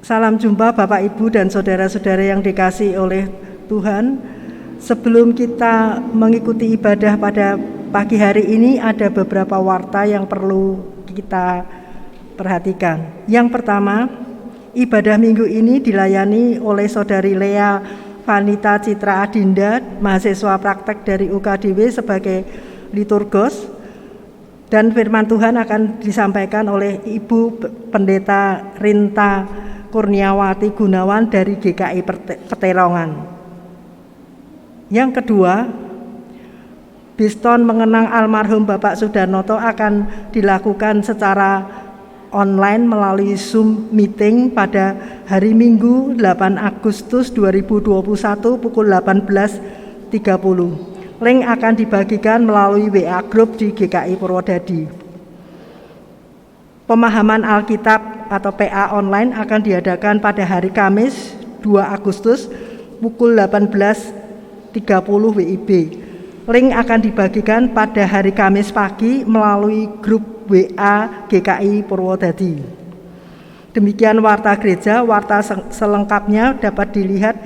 Salam jumpa Bapak Ibu dan saudara-saudara yang dikasihi oleh Tuhan. Sebelum kita mengikuti ibadah pada pagi hari ini, ada beberapa warta yang perlu kita perhatikan. Yang pertama, ibadah minggu ini dilayani oleh Saudari Lea Vanita Citra Adinda, mahasiswa praktek dari UKDW sebagai liturgos, dan firman Tuhan akan disampaikan oleh Ibu Pendeta Rinta Kurniawati Gunawan dari GKI Peterongan. Yang kedua, Biston mengenang almarhum Bapak Sudarnoto akan dilakukan secara online melalui Zoom meeting pada hari Minggu 8 Agustus 2021 pukul 18.30. Link akan dibagikan melalui WA Group di GKI Purwodadi. Pemahaman Alkitab atau PA online akan diadakan pada hari Kamis 2 Agustus pukul 18.30 WIB. Link akan dibagikan pada hari Kamis pagi melalui grup WA GKI Purwodadi. Demikian warta gereja. Warta selengkapnya dapat dilihat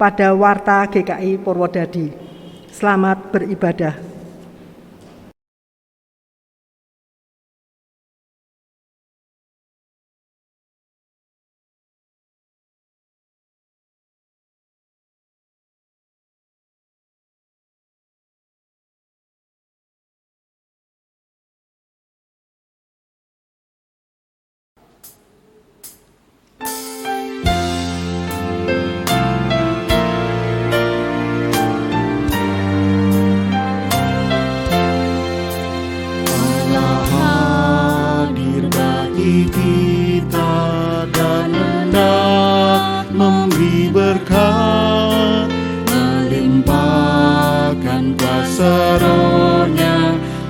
pada warta GKI Purwodadi. Selamat beribadah.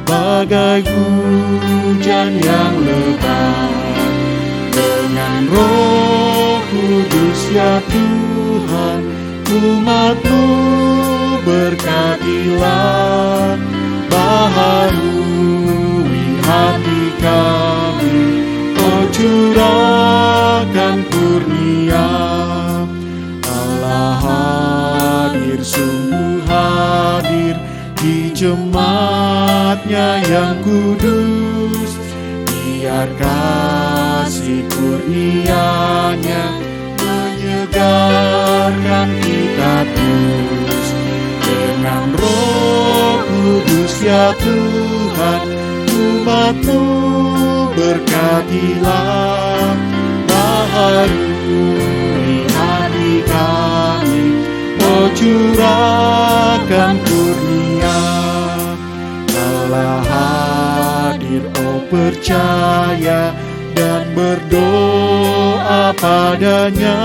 Bagai hujan yang lebat, dengan Roh Kudus ya Tuhan, umat-Mu berkatilah, baharui hati kami, oh curahkan kurnia. Allah hadir, sungguh hadir di jemaatnya yang kudus, biar kasih kurnia-Nya menyegarkan kita terus. Dengan Roh Kudus ya Tuhan, umat-Mu berkatilah, baharui hati kami, oh curahkan kurnia. Allah hadir, oh percaya dan berdoa padanya,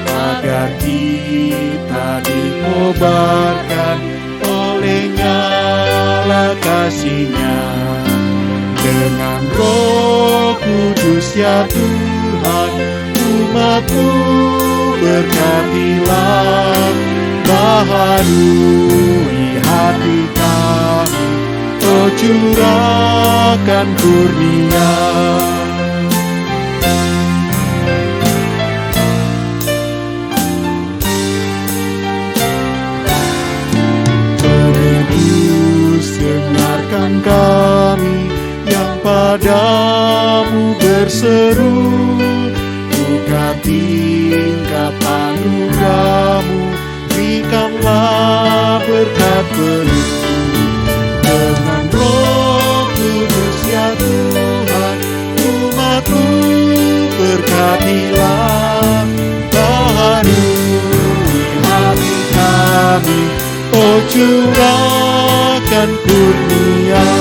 agar kita dikobarkan oleh nyala kasih-Nya. Dengan Roh Kudus ya Tuhan, umat-Mu berkatilah, baharui hati kami, oh curahkan kurnia. Penebus, dengarkan kami yang padamu berseru, buka tingkap anugerah-Mu, berikanlah berkat penuh. Dengan Roh Kudus ya Tuhan, umat-Mu berkatilah, baharui hati kami, oh curahkan kurnia.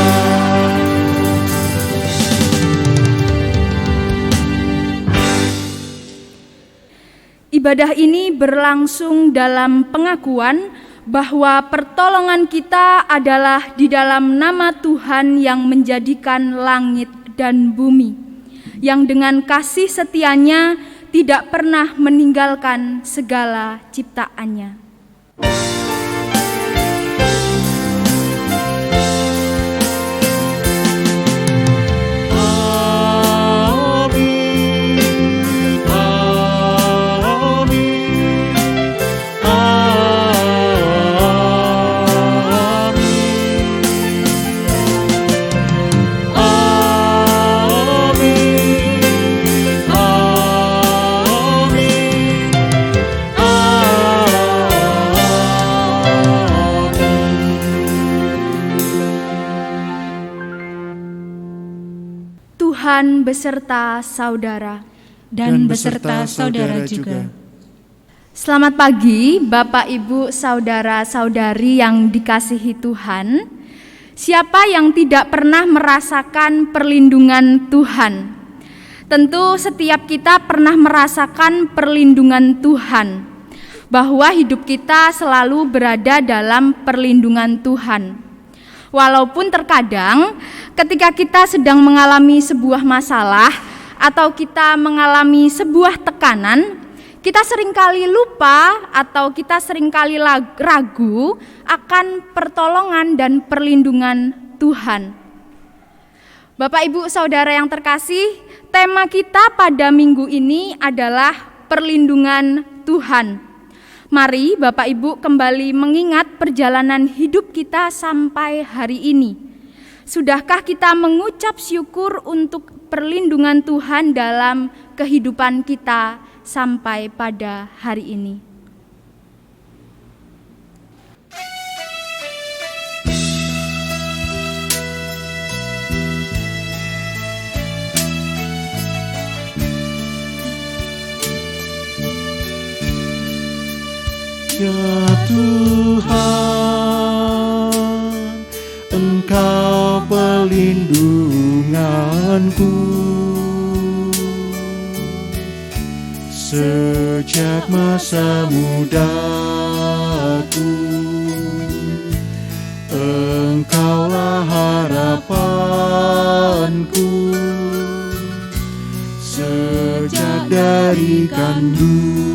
Ibadah ini berlangsung dalam pengakuan bahwa pertolongan kita adalah di dalam nama Tuhan yang menjadikan langit dan bumi, yang dengan kasih setia-Nya tidak pernah meninggalkan segala ciptaannya. Amin. Tuhan beserta saudara. dan beserta saudara juga. Selamat pagi Bapak Ibu saudara-saudari yang dikasihi Tuhan. Siapa yang tidak pernah merasakan perlindungan Tuhan? Tentu setiap kita pernah merasakan perlindungan Tuhan, bahwa hidup kita selalu berada dalam perlindungan Tuhan. Walaupun terkadang ketika kita sedang mengalami sebuah masalah atau kita mengalami sebuah tekanan, kita seringkali lupa atau kita seringkali ragu akan pertolongan dan perlindungan Tuhan. Bapak Ibu Saudara yang terkasih, tema kita pada minggu ini adalah perlindungan Tuhan. Mari Bapak Ibu kembali mengingat perjalanan hidup kita sampai hari ini. Sudahkah kita mengucap syukur untuk perlindungan Tuhan dalam kehidupan kita sampai pada hari ini? Ya Tuhan, Engkau perlindunganku. Sejak masa mudaku, Engkaulah harapanku. Sejak dari kandungan,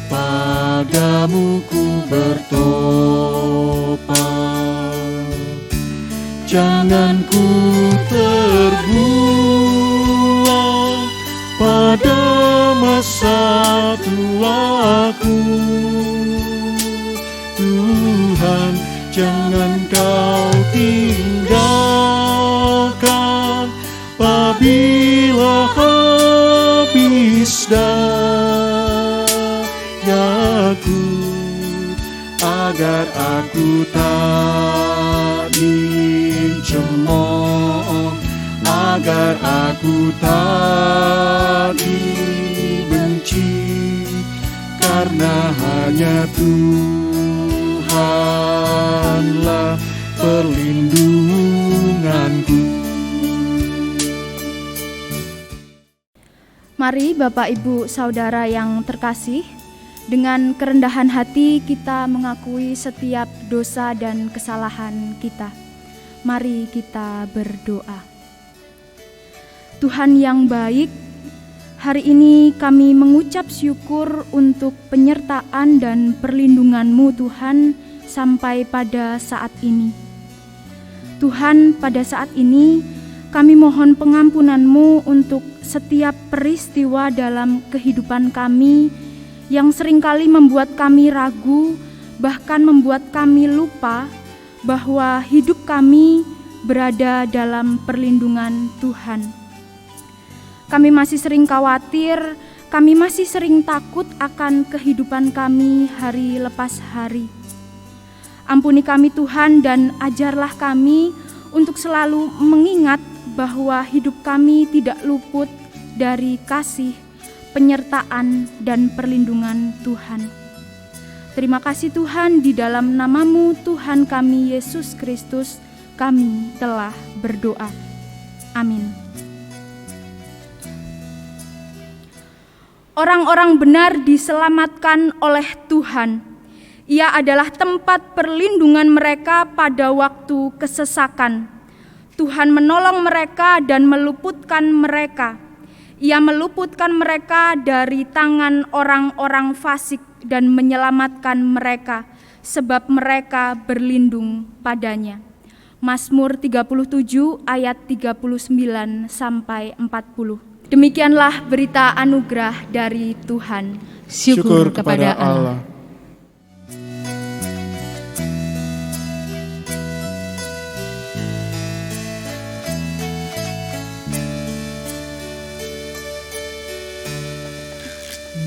padamu ku bertopan. Jangan ku terbuang pada masa tuaku. Tuhan, jangan kau tinggalkan apabila habis dayaku, agar aku tak dicemooh, agar aku tak dibenci, karena hanya Tuhanlah perlindunganku. Mari Bapak Ibu Saudara yang terkasih, dengan kerendahan hati kita mengakui setiap dosa dan kesalahan kita. Mari kita berdoa. Tuhan yang baik, hari ini kami mengucap syukur untuk penyertaan dan perlindungan-Mu Tuhan sampai pada saat ini. Tuhan, pada saat ini kami mohon pengampunan-Mu untuk setiap peristiwa dalam kehidupan kami yang seringkali membuat kami ragu, bahkan membuat kami lupa bahwa hidup kami berada dalam perlindungan Tuhan. Kami masih sering khawatir, kami masih sering takut akan kehidupan kami hari lepas hari. Ampuni kami Tuhan dan ajarlah kami untuk selalu mengingat bahwa hidup kami tidak luput dari kasih, penyertaan, dan perlindungan Tuhan. Terima kasih Tuhan, di dalam nama-Mu Tuhan kami Yesus Kristus kami telah berdoa. Amin. Orang-orang benar diselamatkan oleh Tuhan. Ia adalah tempat perlindungan mereka pada waktu kesesakan. Tuhan menolong mereka dan meluputkan mereka. Ia meluputkan mereka dari tangan orang-orang fasik dan menyelamatkan mereka, sebab mereka berlindung padanya. Mazmur 37 ayat 39 sampai 40. Demikianlah berita anugerah dari Tuhan. Syukur kepada Allah.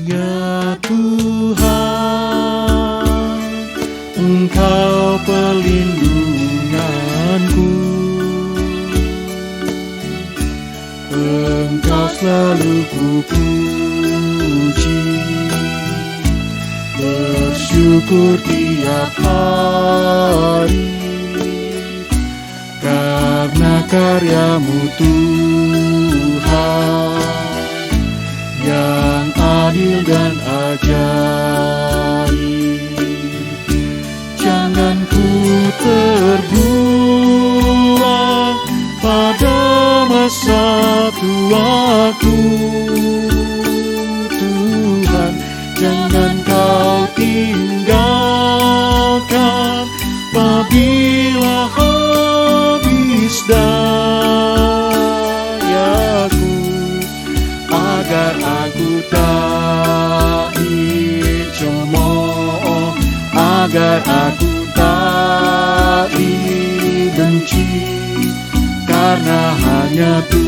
Ya Tuhan, Engkau perlindunganku. selalu ku puji, bersyukur tiap hari, karena karya-Mu Tuhan yang adil dan ajaib. Jangan ku terbuang pada masa tuaku, Tuhan, jangan Kau tinggalkan apabila habis dayaku, agar aku tak dicemooh, agar aku tak dibenci, karena hanya Tuhanlah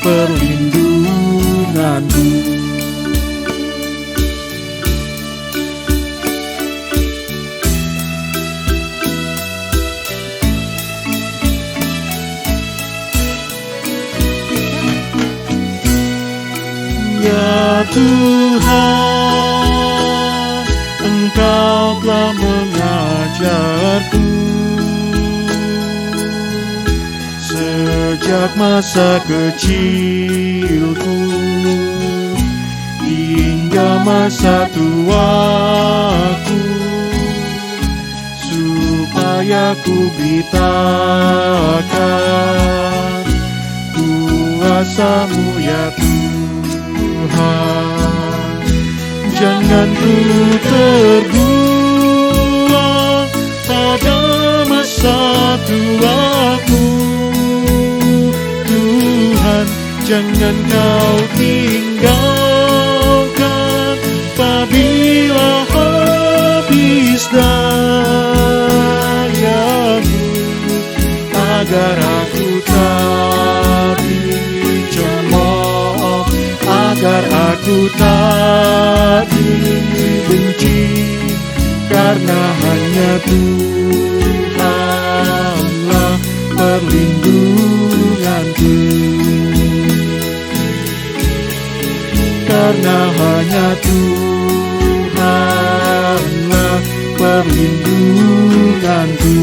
perlindunganku. Ya Tuhan, Engkau telah mengajarku sejak masa kecilku hingga masa tuaku, supaya ku beritakan kuasa-Mu ya Tuhan. Jangan ku terbuang pada masa tuaku, Tuhan, jangan Kau tinggalkan apabila habis dayaku, agar aku tak dicemooh, agar aku tak dibenci, karena hanya Tuhanlah perlindunganku, karena hanya Tuhanlah perlindunganku.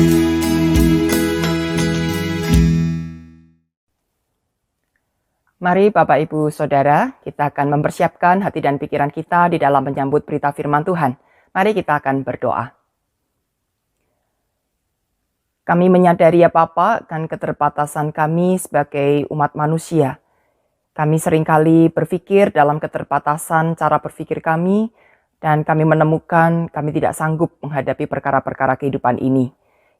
Mari Bapak Ibu Saudara, kita akan mempersiapkan hati dan pikiran kita di dalam menyambut berita firman Tuhan. Mari kita akan berdoa. Kami menyadari ya Bapa akan keterbatasan kami sebagai umat manusia. Kami seringkali berpikir dalam keterbatasan cara berpikir kami, dan kami menemukan kami tidak sanggup menghadapi perkara-perkara kehidupan ini.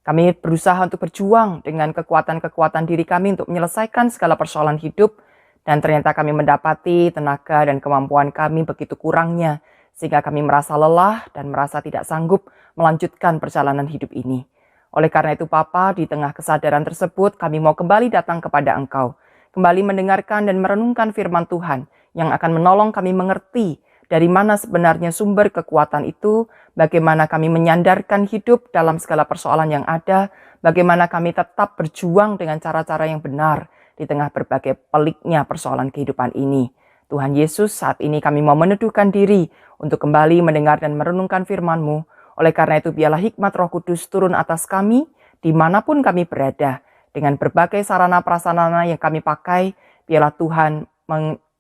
Kami berusaha untuk berjuang dengan kekuatan-kekuatan diri kami untuk menyelesaikan segala persoalan hidup, dan ternyata kami mendapati tenaga dan kemampuan kami begitu kurangnya, sehingga kami merasa lelah dan merasa tidak sanggup melanjutkan perjalanan hidup ini. Oleh karena itu Bapa, di tengah kesadaran tersebut kami mau kembali datang kepada Engkau, kembali mendengarkan dan merenungkan firman Tuhan yang akan menolong kami mengerti dari mana sebenarnya sumber kekuatan itu, bagaimana kami menyandarkan hidup dalam segala persoalan yang ada, bagaimana kami tetap berjuang dengan cara-cara yang benar di tengah berbagai peliknya persoalan kehidupan ini. Tuhan Yesus, saat ini kami mau meneduhkan diri untuk kembali mendengar dan merenungkan firman-Mu. Oleh karena itu biarlah hikmat Roh Kudus turun atas kami dimanapun kami berada. Dengan berbagai sarana prasarana yang kami pakai, biarlah Tuhan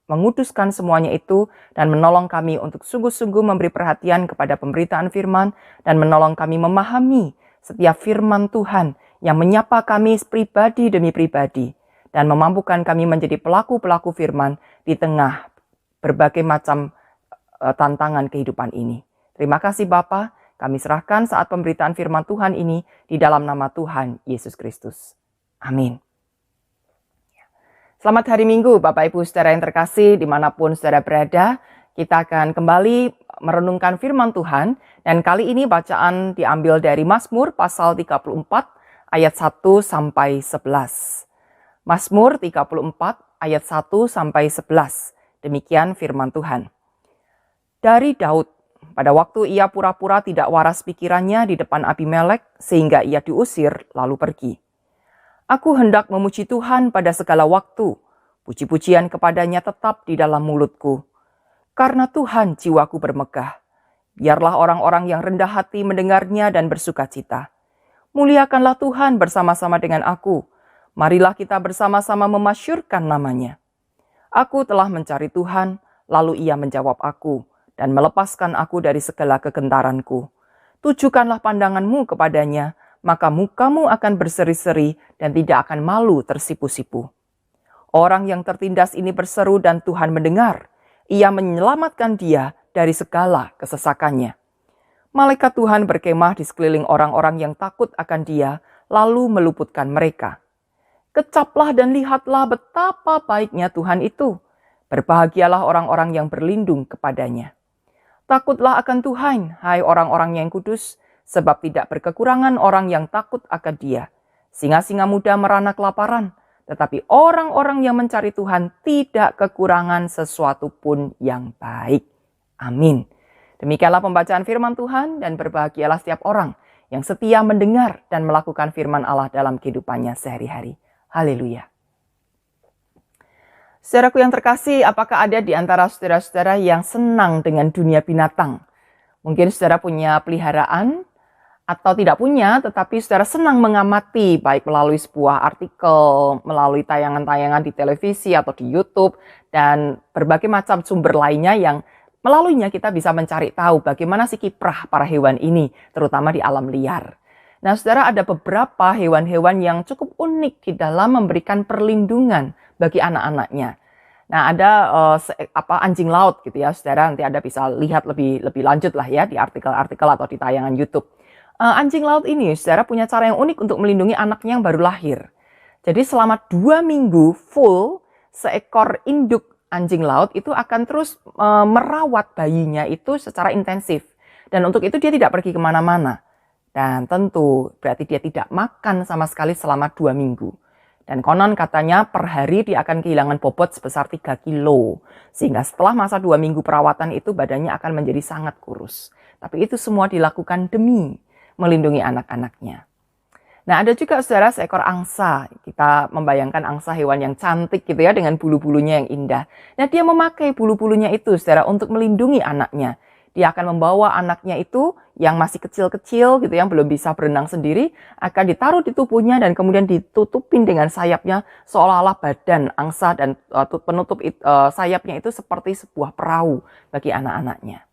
menguduskan semuanya itu dan menolong kami untuk sungguh-sungguh memberi perhatian kepada pemberitaan firman dan menolong kami memahami setiap firman Tuhan yang menyapa kami pribadi demi pribadi dan memampukan kami menjadi pelaku-pelaku firman di tengah berbagai macam tantangan kehidupan ini. Terima kasih Bapa, kami serahkan saat pemberitaan firman Tuhan ini di dalam nama Tuhan Yesus Kristus. Amin. Selamat hari Minggu Bapak Ibu Saudara yang terkasih dimanapun saudara berada. Kita akan kembali merenungkan firman Tuhan. Dan kali ini bacaan diambil dari Mazmur pasal 34 ayat 1 sampai 11. Mazmur 34 ayat 1 sampai 11. Demikian firman Tuhan. Dari Daud, pada waktu ia pura-pura tidak waras pikirannya di depan Abimelek sehingga ia diusir lalu pergi. Aku hendak memuji Tuhan pada segala waktu. Puji-pujian kepadanya tetap di dalam mulutku. Karena Tuhan jiwaku bermegah. Biarlah orang-orang yang rendah hati mendengarnya dan bersukacita. Muliakanlah Tuhan bersama-sama dengan aku. Marilah kita bersama-sama memasyurkan namanya. Aku telah mencari Tuhan, lalu ia menjawab aku dan melepaskan aku dari segala kegentaranku. Tujukanlah pandanganmu kepadanya, maka mukamu akan berseri-seri dan tidak akan malu tersipu-sipu. Orang yang tertindas ini berseru dan Tuhan mendengar. Ia menyelamatkan dia dari segala kesesakannya. Malaikat Tuhan berkemah di sekeliling orang-orang yang takut akan dia, lalu meluputkan mereka. Kecaplah dan lihatlah betapa baiknya Tuhan itu. Berbahagialah orang-orang yang berlindung kepadanya. Takutlah akan Tuhan, hai orang-orang yang kudus, sebab tidak berkekurangan orang yang takut akan dia. Singa-singa muda merana kelaparan, tetapi orang-orang yang mencari Tuhan tidak kekurangan sesuatu pun yang baik. Amin. Demikianlah pembacaan firman Tuhan, dan berbahagialah setiap orang yang setia mendengar dan melakukan firman Allah dalam kehidupannya sehari-hari. Haleluya. Saudaraku yang terkasih, apakah ada di antara saudara-saudara yang senang dengan dunia binatang? Mungkin saudara punya peliharaan atau tidak punya, tetapi saudara senang mengamati baik melalui sebuah artikel, melalui tayangan-tayangan di televisi atau di YouTube, dan berbagai macam sumber lainnya yang melaluinya kita bisa mencari tahu bagaimana sih kiprah para hewan ini, terutama di alam liar. Nah, saudara, ada beberapa hewan-hewan yang cukup unik di dalam memberikan perlindungan bagi anak-anaknya. Nah, ada anjing laut gitu ya, saudara. Nanti Anda bisa lihat lebih lanjut lah ya di artikel-artikel atau di tayangan YouTube. Anjing laut ini, saudara, punya cara yang unik untuk melindungi anaknya yang baru lahir. Jadi selama 2 minggu full, seekor induk anjing laut itu akan terus merawat bayinya itu secara intensif. Dan untuk itu dia tidak pergi kemana-mana. Dan tentu berarti dia tidak makan sama sekali selama 2 minggu. Dan konon katanya per hari dia akan kehilangan bobot sebesar 3 kilo. Sehingga setelah masa 2 minggu perawatan itu badannya akan menjadi sangat kurus. Tapi itu semua dilakukan demi melindungi anak-anaknya. Nah, ada juga saudara seekor angsa. Kita membayangkan angsa hewan yang cantik gitu ya, dengan bulu-bulunya yang indah. Nah, dia memakai bulu-bulunya itu saudara untuk melindungi anaknya. Dia akan membawa anaknya itu yang masih kecil-kecil gitu, yang belum bisa berenang sendiri, akan ditaruh di tubuhnya dan kemudian ditutupin dengan sayapnya, seolah-olah badan angsa dan penutup sayapnya itu seperti sebuah perahu bagi anak-anaknya.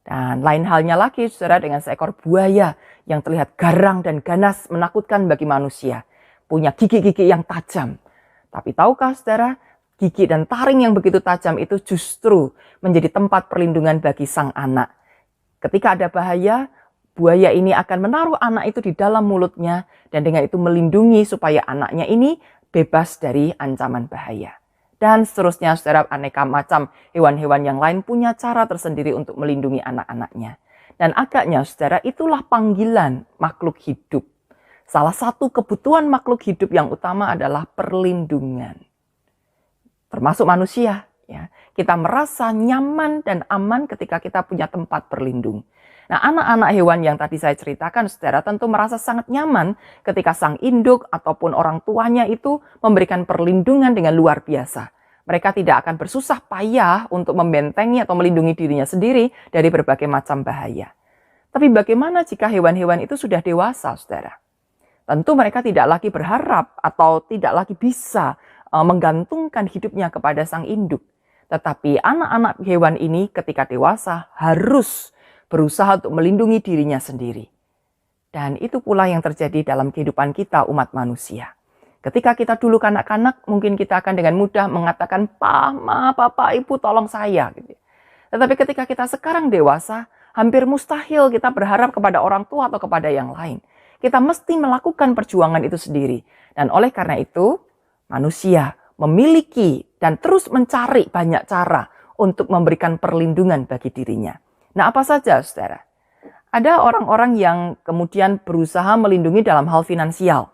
Dan lain halnya lagi saudara dengan seekor buaya yang terlihat garang dan ganas, menakutkan bagi manusia. Punya gigi-gigi yang tajam. Tapi tahukah saudara, gigi dan taring yang begitu tajam itu justru menjadi tempat perlindungan bagi sang anak. Ketika ada bahaya, buaya ini akan menaruh anak itu di dalam mulutnya dan dengan itu melindungi supaya anaknya ini bebas dari ancaman bahaya. Dan seterusnya saudara, aneka macam hewan-hewan yang lain punya cara tersendiri untuk melindungi anak-anaknya. Dan agaknya saudara, itulah panggilan makhluk hidup. Salah satu kebutuhan makhluk hidup yang utama adalah perlindungan. Termasuk manusia, ya. Kita merasa nyaman dan aman ketika kita punya tempat berlindung. Nah, anak-anak hewan yang tadi saya ceritakan, saudara, tentu merasa sangat nyaman ketika sang induk ataupun orang tuanya itu memberikan perlindungan dengan luar biasa. Mereka tidak akan bersusah payah untuk membentengi atau melindungi dirinya sendiri dari berbagai macam bahaya. Tapi bagaimana jika hewan-hewan itu sudah dewasa, saudara? Tentu mereka tidak lagi berharap atau tidak lagi bisa menggantungkan hidupnya kepada sang induk. Tetapi anak-anak hewan ini ketika dewasa harus berusaha untuk melindungi dirinya sendiri. Dan itu pula yang terjadi dalam kehidupan kita umat manusia. Ketika kita dulu kanak-kanak, mungkin kita akan dengan mudah mengatakan, "Ma, Papa, Ibu, tolong saya." Gitu. Tetapi ketika kita sekarang dewasa, hampir mustahil kita berharap kepada orang tua atau kepada yang lain. Kita mesti melakukan perjuangan itu sendiri. Dan oleh karena itu, manusia memiliki dan terus mencari banyak cara untuk memberikan perlindungan bagi dirinya. Nah, apa saja, saudara? Ada orang-orang yang kemudian berusaha melindungi dalam hal finansial.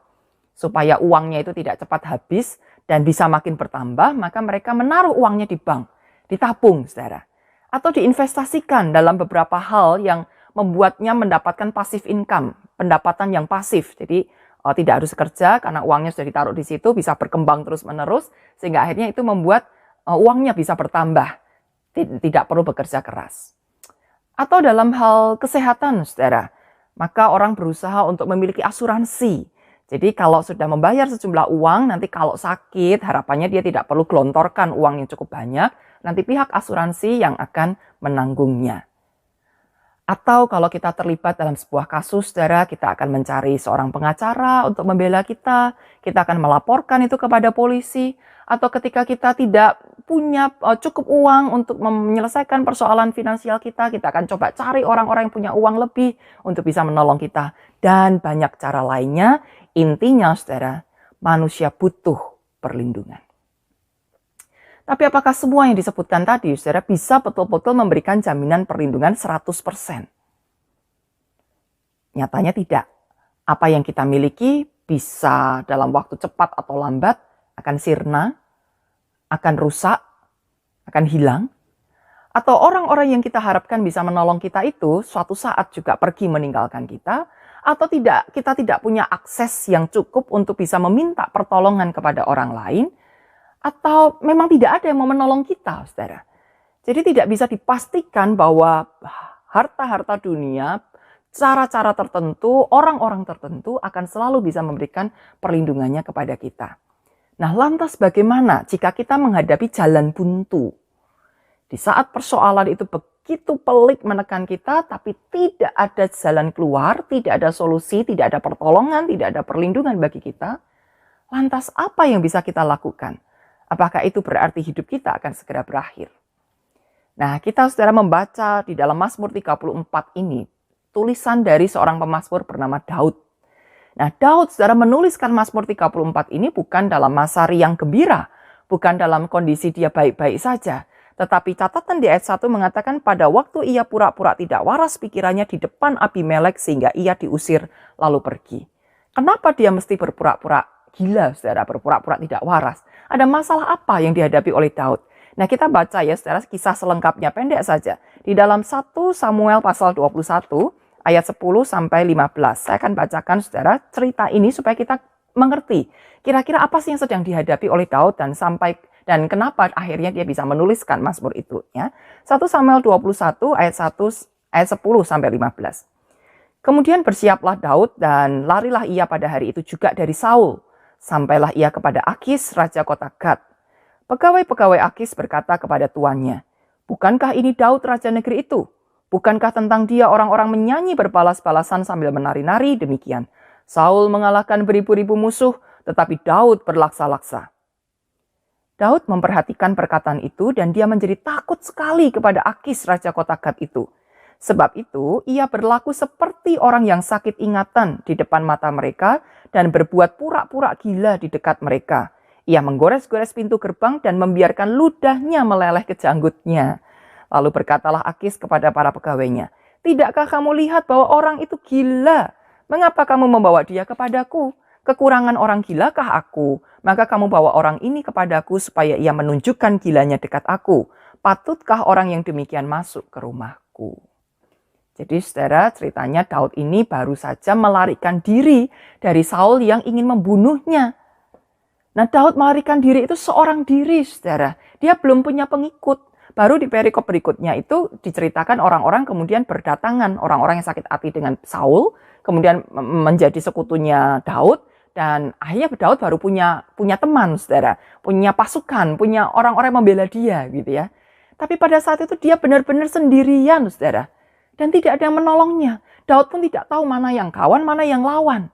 Supaya uangnya itu tidak cepat habis dan bisa makin bertambah, maka mereka menaruh uangnya di bank, ditabung, saudara. Atau diinvestasikan dalam beberapa hal yang membuatnya mendapatkan passive income, pendapatan yang pasif. Jadi tidak harus kerja karena uangnya sudah ditaruh di situ, bisa berkembang terus-menerus, sehingga akhirnya itu membuat uangnya bisa bertambah, tidak perlu bekerja keras. Atau dalam hal kesehatan, saudara, maka orang berusaha untuk memiliki asuransi. Jadi kalau sudah membayar sejumlah uang, nanti kalau sakit, harapannya dia tidak perlu gelontorkan uang yang cukup banyak, nanti pihak asuransi yang akan menanggungnya. Atau kalau kita terlibat dalam sebuah kasus, saudara, kita akan mencari seorang pengacara untuk membela kita akan melaporkan itu kepada polisi, atau ketika kita tidak punya cukup uang untuk menyelesaikan persoalan finansial kita akan coba cari orang-orang yang punya uang lebih untuk bisa menolong kita. Dan banyak cara lainnya, intinya saudara, manusia butuh perlindungan. Tapi apakah semua yang disebutkan tadi, saudara, bisa betul-betul memberikan jaminan perlindungan 100%? Nyatanya tidak. Apa yang kita miliki bisa dalam waktu cepat atau lambat akan sirna, akan rusak, akan hilang. Atau orang-orang yang kita harapkan bisa menolong kita itu suatu saat juga pergi meninggalkan kita, atau kita tidak punya akses yang cukup untuk bisa meminta pertolongan kepada orang lain, atau memang tidak ada yang mau menolong kita, saudara. Jadi tidak bisa dipastikan bahwa harta-harta dunia, cara-cara tertentu, orang-orang tertentu akan selalu bisa memberikan perlindungannya kepada kita. Nah, lantas bagaimana jika kita menghadapi jalan buntu? Di saat persoalan itu begitu pelik menekan kita, tapi tidak ada jalan keluar, tidak ada solusi, tidak ada pertolongan, tidak ada perlindungan bagi kita, lantas apa yang bisa kita lakukan? Apakah itu berarti hidup kita akan segera berakhir? Nah, kita saudara membaca di dalam Mazmur 34 ini, tulisan dari seorang pemazmur bernama Daud. Nah, Daud saudara menuliskan Mazmur 34 ini bukan dalam masa riang gembira, bukan dalam kondisi dia baik-baik saja. Tetapi catatan di ayat 1 mengatakan pada waktu ia pura-pura tidak waras pikirannya di depan Abimelek sehingga ia diusir lalu pergi. Kenapa dia mesti berpura-pura gila, saudara, berpura-pura tidak waras? Ada masalah apa yang dihadapi oleh Daud? Nah, kita baca ya saudara kisah selengkapnya, pendek saja. Di dalam 1 Samuel pasal 21 ayat 10 sampai 15. Saya akan bacakan saudara cerita ini supaya kita mengerti kira-kira apa sih yang sedang dihadapi oleh Daud dan kenapa akhirnya dia bisa menuliskan Mazmur itu ya. 1 Samuel 21 ayat 10 sampai 15. Kemudian bersiaplah Daud dan larilah ia pada hari itu juga dari Saul. Sampailah ia kepada Akis, raja kota Gat. Pegawai-pegawai Akis berkata kepada tuannya, "Bukankah ini Daud raja negeri itu? Bukankah tentang dia orang-orang menyanyi berbalas-balasan sambil menari-nari demikian? Saul mengalahkan beribu-ribu musuh, tetapi Daud berlaksa-laksa." Daud memperhatikan perkataan itu dan dia menjadi takut sekali kepada Akis, raja kota Gat itu. Sebab itu, ia berlaku seperti orang yang sakit ingatan di depan mata mereka dan berbuat pura-pura gila di dekat mereka. Ia menggores-gores pintu gerbang dan membiarkan ludahnya meleleh ke janggutnya. Lalu berkatalah Akis kepada para pegawainya, "Tidakkah kamu lihat bahwa orang itu gila? Mengapa kamu membawa dia kepadaku? Kekurangan orang gilakah aku? Maka kamu bawa orang ini kepadaku supaya ia menunjukkan gilanya dekat aku. Patutkah orang yang demikian masuk ke rumahku?" Jadi saudara, ceritanya Daud ini baru saja melarikan diri dari Saul yang ingin membunuhnya. Nah, Daud melarikan diri itu seorang diri, saudara. Dia belum punya pengikut. Baru di perikop berikutnya itu diceritakan orang-orang kemudian berdatangan. Orang-orang yang sakit hati dengan Saul, kemudian menjadi sekutunya Daud. Dan akhirnya Daud baru punya teman, saudara. Punya pasukan, punya orang-orang yang membela dia, gitu ya. Tapi pada saat itu dia benar-benar sendirian, saudara. Dan tidak ada yang menolongnya. Daud pun tidak tahu mana yang kawan, mana yang lawan.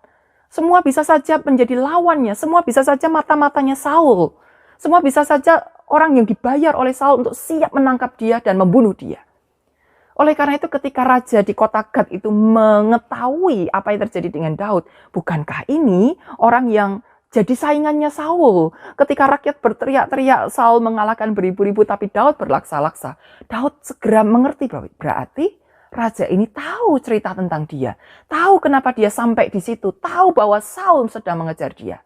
Semua bisa saja menjadi lawannya. Semua bisa saja mata-matanya Saul. Semua bisa saja orang yang dibayar oleh Saul untuk siap menangkap dia dan membunuh dia. Oleh karena itu ketika raja di kota Gat itu mengetahui apa yang terjadi dengan Daud. Bukankah ini orang yang jadi saingannya Saul? Ketika rakyat berteriak-teriak, Saul mengalahkan beribu-ribu tapi Daud berlaksa-laksa. Daud segera mengerti bahwa berarti raja ini tahu cerita tentang dia. Tahu kenapa dia sampai di situ. Tahu bahwa Saul sedang mengejar dia.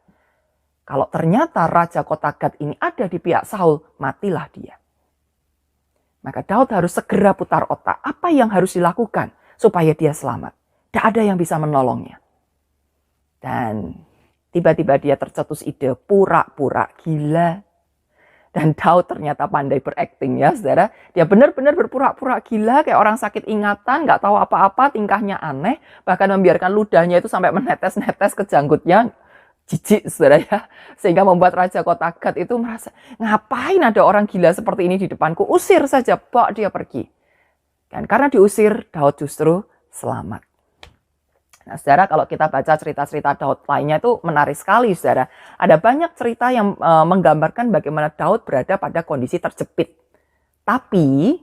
Kalau ternyata raja kota Gat ini ada di pihak Saul, matilah dia. Maka Daud harus segera putar otak. Apa yang harus dilakukan supaya dia selamat? Tidak ada yang bisa menolongnya. Dan tiba-tiba dia tercetus ide pura-pura gila. Dan Daud ternyata pandai berakting ya saudara. Dia benar-benar berpura-pura gila kayak orang sakit ingatan, nggak tahu apa-apa, tingkahnya aneh. Bahkan membiarkan ludahnya itu sampai menetes-netes ke janggutnya. Jijik saudara ya. Sehingga membuat Raja Kota Gat itu merasa, ngapain ada orang gila seperti ini di depanku? Usir saja, bawa dia pergi. Dan karena diusir, Daud justru selamat. Nah, saudara, kalau kita baca cerita-cerita Daud lainnya itu menarik sekali, saudara. Ada banyak cerita yang menggambarkan bagaimana Daud berada pada kondisi terjepit. Tapi,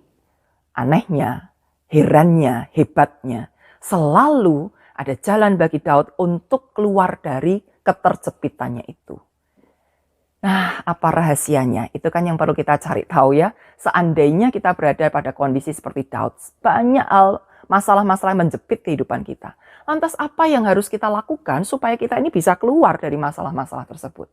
anehnya, herannya, hebatnya, selalu ada jalan bagi Daud untuk keluar dari keterjepitannya itu. Nah, apa rahasianya? Itu kan yang perlu kita cari tahu ya. Seandainya kita berada pada kondisi seperti Daud, banyak masalah-masalah yang menjepit kehidupan kita. Lantas apa yang harus kita lakukan supaya kita ini bisa keluar dari masalah-masalah tersebut?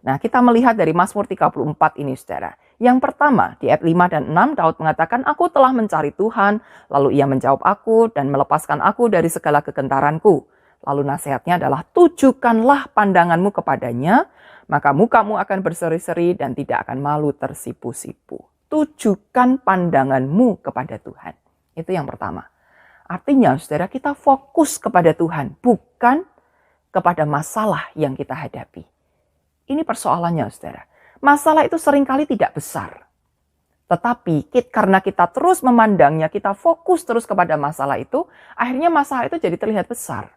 Nah, kita melihat dari Mazmur 34 ini, saudara. Yang pertama, di ayat 5 dan 6, Daud mengatakan, "Aku telah mencari Tuhan, lalu ia menjawab aku dan melepaskan aku dari segala kegentaranku." Lalu nasihatnya adalah, "Tujukanlah pandanganmu kepadanya, maka mukamu akan berseri-seri dan tidak akan malu tersipu-sipu." Tujukan pandanganmu kepada Tuhan. Itu yang pertama. Artinya, saudara, kita fokus kepada Tuhan, bukan kepada masalah yang kita hadapi. Ini persoalannya, saudara. Masalah itu seringkali tidak besar. Tetapi karena kita terus memandangnya, kita fokus terus kepada masalah itu, akhirnya masalah itu jadi terlihat besar.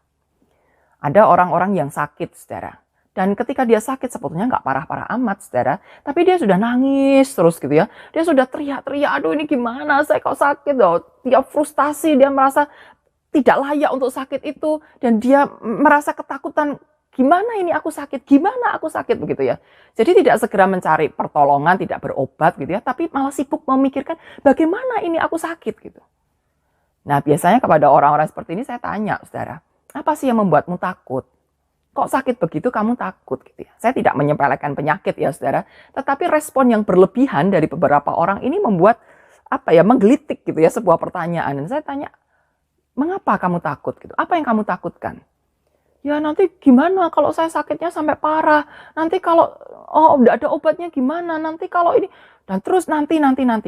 Ada orang-orang yang sakit, saudara. Dan ketika dia sakit sebetulnya nggak parah-parah amat, saudara. Tapi dia sudah nangis terus gitu ya. Dia sudah teriak-teriak, aduh ini gimana, saya kok sakit loh. Dia frustasi, dia merasa tidak layak untuk sakit itu. Dan dia merasa ketakutan, gimana ini aku sakit, gimana aku sakit begitu ya. Jadi tidak segera mencari pertolongan, tidak berobat gitu ya. Tapi malah sibuk memikirkan, bagaimana ini aku sakit gitu. Nah biasanya kepada orang-orang seperti ini saya tanya, saudara. Apa sih yang membuatmu takut? Kok sakit begitu kamu takut gitu ya. Saya tidak menyepelekan penyakit ya saudara. Tetapi respon yang berlebihan dari beberapa orang ini membuat menggelitik gitu ya sebuah pertanyaan. Dan saya tanya, mengapa kamu takut gitu? Apa yang kamu takutkan? Ya nanti gimana kalau saya sakitnya sampai parah? Nanti kalau udah ada obatnya gimana? Nanti kalau ini. Dan terus nanti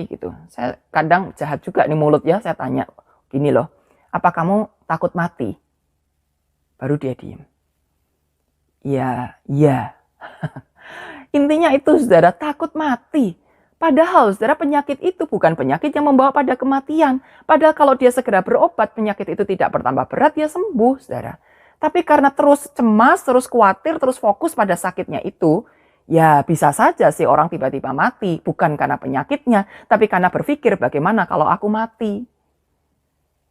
gitu. Saya kadang jahat juga nih mulut ya. Saya tanya, gini loh. Apa kamu takut mati? Baru dia diem. Ya. Intinya itu saudara, takut mati. Padahal saudara penyakit itu bukan penyakit yang membawa pada kematian. Padahal kalau dia segera berobat, penyakit itu tidak bertambah berat, dia sembuh saudara. Tapi karena terus cemas, terus khawatir, terus fokus pada sakitnya itu, ya bisa saja sih orang tiba-tiba mati. Bukan karena penyakitnya, tapi karena berpikir bagaimana kalau aku mati.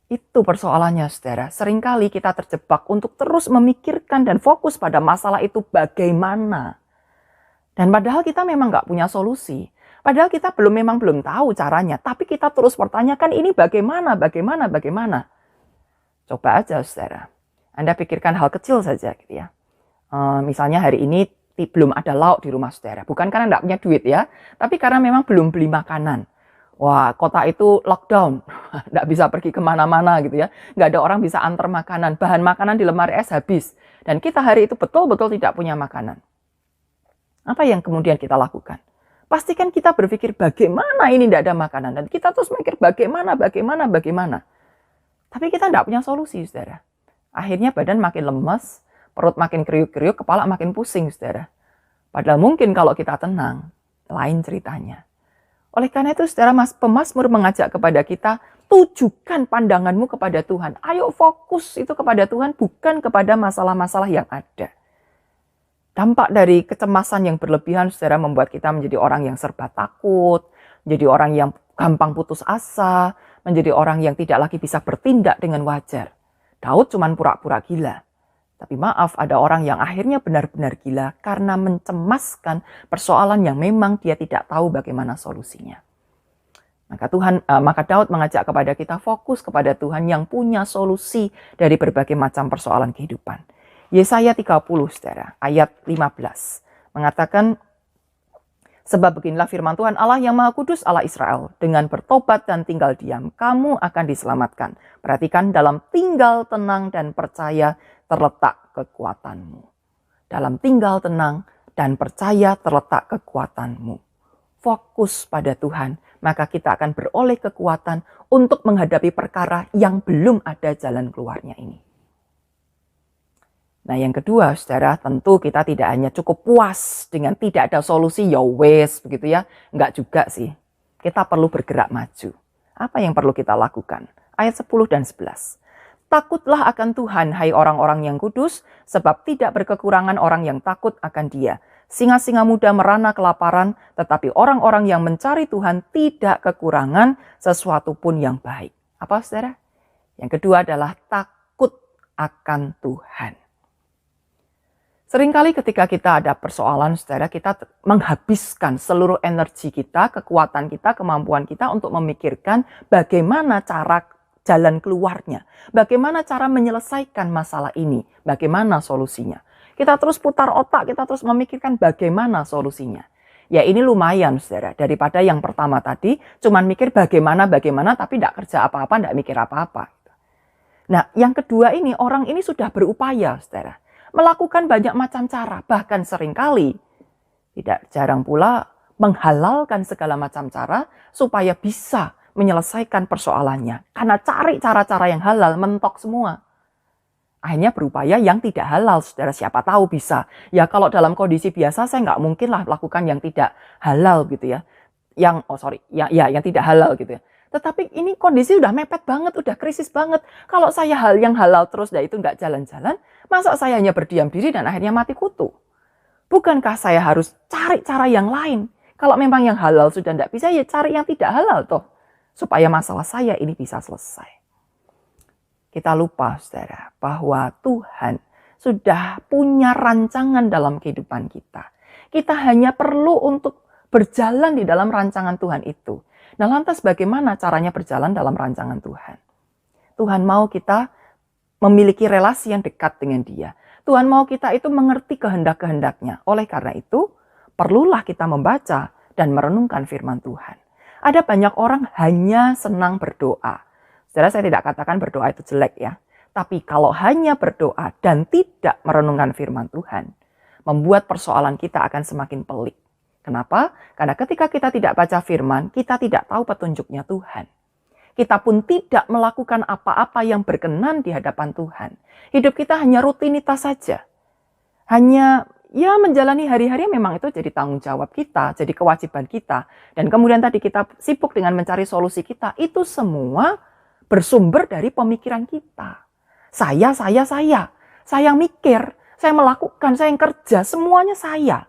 Itu persoalannya saudara. Seringkali kita terjebak untuk terus memikirkan dan fokus pada masalah itu bagaimana. Dan padahal kita memang nggak punya solusi. Padahal kita memang belum tahu caranya. Tapi kita terus pertanyakan ini bagaimana. Coba aja saudara. Anda pikirkan hal kecil saja gitu ya. Misalnya hari ini belum ada lauk di rumah saudara. Bukan karena nggak punya duit ya. Tapi karena memang belum beli makanan. Wah, kota itu lockdown, nggak bisa pergi kemana-mana gitu ya. Nggak ada orang bisa antar makanan, bahan makanan di lemari es habis. Dan kita hari itu betul-betul tidak punya makanan. Apa yang kemudian kita lakukan? Pastikan kita berpikir bagaimana ini tidak ada makanan. Dan kita terus mikir bagaimana. Tapi kita nggak punya solusi, saudara. Akhirnya badan makin lemes, perut makin kriuk-kriuk, kepala makin pusing, saudara. Padahal mungkin kalau kita tenang, lain ceritanya. Oleh karena itu, saudara, pemazmur mengajak kepada kita, tujukan pandanganmu kepada Tuhan. Ayo fokus itu kepada Tuhan, bukan kepada masalah-masalah yang ada. Dampak dari kecemasan yang berlebihan, saudara, membuat kita menjadi orang yang serba takut, menjadi orang yang gampang putus asa, menjadi orang yang tidak lagi bisa bertindak dengan wajar. Daud cuma pura-pura gila. Tapi maaf, ada orang yang akhirnya benar-benar gila karena mencemaskan persoalan yang memang dia tidak tahu bagaimana solusinya. Maka Daud mengajak kepada kita fokus kepada Tuhan yang punya solusi dari berbagai macam persoalan kehidupan. Yesaya 30, saudara, ayat 15, mengatakan, sebab beginilah firman Tuhan Allah yang Maha Kudus, Allah Israel, dengan bertobat dan tinggal diam, kamu akan diselamatkan. Perhatikan, dalam tinggal tenang dan percaya, terletak kekuatanmu. Dalam tinggal tenang dan percaya terletak kekuatanmu. Fokus pada Tuhan, maka kita akan beroleh kekuatan untuk menghadapi perkara yang belum ada jalan keluarnya ini. Nah, yang kedua, saudara, tentu kita tidak hanya cukup puas dengan tidak ada solusi, ya wes, begitu ya. Enggak juga sih. Kita perlu bergerak maju. Apa yang perlu kita lakukan? Ayat 10 dan 11. Takutlah akan Tuhan, hai orang-orang yang kudus, sebab tidak berkekurangan orang yang takut akan Dia. Singa-singa muda merana kelaparan, tetapi orang-orang yang mencari Tuhan tidak kekurangan sesuatu pun yang baik. Apa, saudara? Yang kedua adalah takut akan Tuhan. Seringkali ketika kita ada persoalan, saudara, kita menghabiskan seluruh energi kita, kekuatan kita, kemampuan kita untuk memikirkan bagaimana cara jalan keluarnya, bagaimana cara menyelesaikan masalah ini, bagaimana solusinya. Kita terus putar otak, kita terus memikirkan bagaimana solusinya. Ya ini lumayan, saudara, daripada yang pertama tadi, cuman mikir bagaimana, tapi tidak kerja apa-apa, tidak mikir apa-apa. Nah, yang kedua ini, orang ini sudah berupaya, saudara, melakukan banyak macam cara, bahkan seringkali, tidak jarang pula menghalalkan segala macam cara supaya bisa menyelesaikan persoalannya. Karena cari cara-cara yang halal, mentok semua. Akhirnya berupaya yang tidak halal, saudara, siapa tahu bisa. Ya kalau dalam kondisi biasa saya nggak mungkin lah melakukan yang tidak halal gitu ya. Yang tidak halal gitu ya. Tetapi ini kondisi udah mepet banget, udah krisis banget. Kalau saya yang halal terus, itu nggak jalan-jalan, masa saya hanya berdiam diri dan akhirnya mati kutu? Bukankah saya harus cari cara yang lain? Kalau memang yang halal sudah nggak bisa, ya cari yang tidak halal toh. Supaya masalah saya ini bisa selesai. Kita lupa, saudara, bahwa Tuhan sudah punya rancangan dalam kehidupan kita. Kita hanya perlu untuk berjalan di dalam rancangan Tuhan itu. Nah, lantas bagaimana caranya berjalan dalam rancangan Tuhan? Tuhan mau kita memiliki relasi yang dekat dengan Dia. Tuhan mau kita itu mengerti kehendak-kehendaknya. Oleh karena itu, perlulah kita membaca dan merenungkan firman Tuhan. Ada banyak orang hanya senang berdoa. Saudara, saya tidak katakan berdoa itu jelek ya. Tapi kalau hanya berdoa dan tidak merenungkan firman Tuhan, membuat persoalan kita akan semakin pelik. Kenapa? Karena ketika kita tidak baca firman, kita tidak tahu petunjuknya Tuhan. Kita pun tidak melakukan apa-apa yang berkenan di hadapan Tuhan. Hidup kita hanya rutinitas saja. Hanya menjalani hari-hari memang itu jadi tanggung jawab kita, jadi kewajiban kita. Dan kemudian tadi kita sibuk dengan mencari solusi kita. Itu semua bersumber dari pemikiran kita. Saya yang mikir, saya melakukan, saya yang kerja, semuanya saya.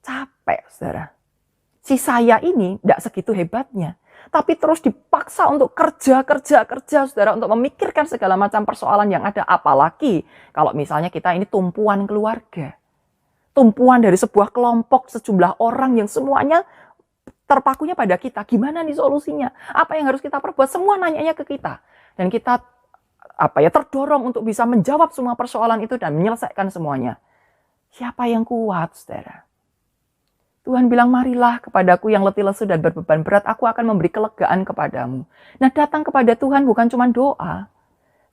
Capek, saudara. Si saya ini tidak segitu hebatnya. Tapi terus dipaksa untuk kerja, saudara. Untuk memikirkan segala macam persoalan yang ada. Apalagi kalau misalnya kita ini tumpuan keluarga. Tumpuan dari sebuah kelompok, sejumlah orang yang semuanya terpakunya pada kita. Gimana nih solusinya? Apa yang harus kita perbuat? Semua nanyanya ke kita. Dan kita terdorong untuk bisa menjawab semua persoalan itu dan menyelesaikan semuanya. Siapa yang kuat, saudara? Tuhan bilang, marilah kepadaku yang letih lesu dan berbeban berat, aku akan memberi kelegaan kepadamu. Nah, datang kepada Tuhan bukan cuma doa,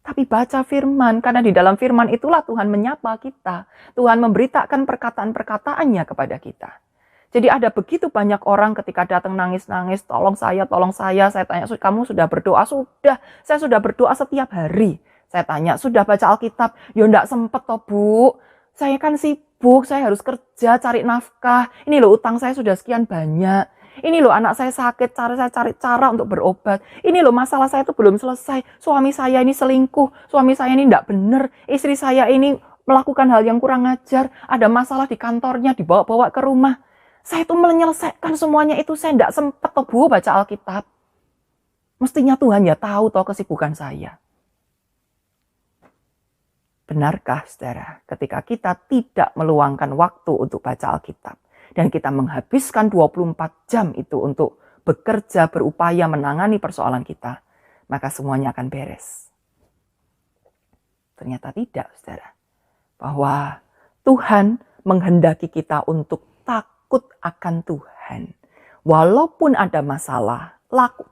tapi baca firman, karena di dalam firman itulah Tuhan menyapa kita. Tuhan memberitakan perkataan-perkataannya kepada kita. Jadi ada begitu banyak orang ketika datang nangis-nangis, tolong saya, saya tanya, kamu sudah berdoa? Sudah, saya sudah berdoa setiap hari. Saya tanya, sudah baca Alkitab? Ya enggak sempet toh Bu, saya kan sibuk, saya harus kerja, cari nafkah. Ini loh utang saya sudah sekian banyak. Ini loh anak saya sakit, saya cari cara untuk berobat. Ini loh masalah saya itu belum selesai. Suami saya ini selingkuh, suami saya ini enggak benar. Istri saya ini melakukan hal yang kurang ajar. Ada masalah di kantornya, dibawa-bawa ke rumah. Saya itu menyelesaikan semuanya itu, saya enggak sempat toh Bu baca Alkitab. Mestinya Tuhan ya tahu toh kesibukan saya. Benarkah, saudara, ketika kita tidak meluangkan waktu untuk baca Alkitab dan kita menghabiskan 24 jam itu untuk bekerja, berupaya menangani persoalan kita, maka semuanya akan beres? Ternyata tidak, saudara. Bahwa Tuhan menghendaki kita untuk takut akan Tuhan. Walaupun ada masalah,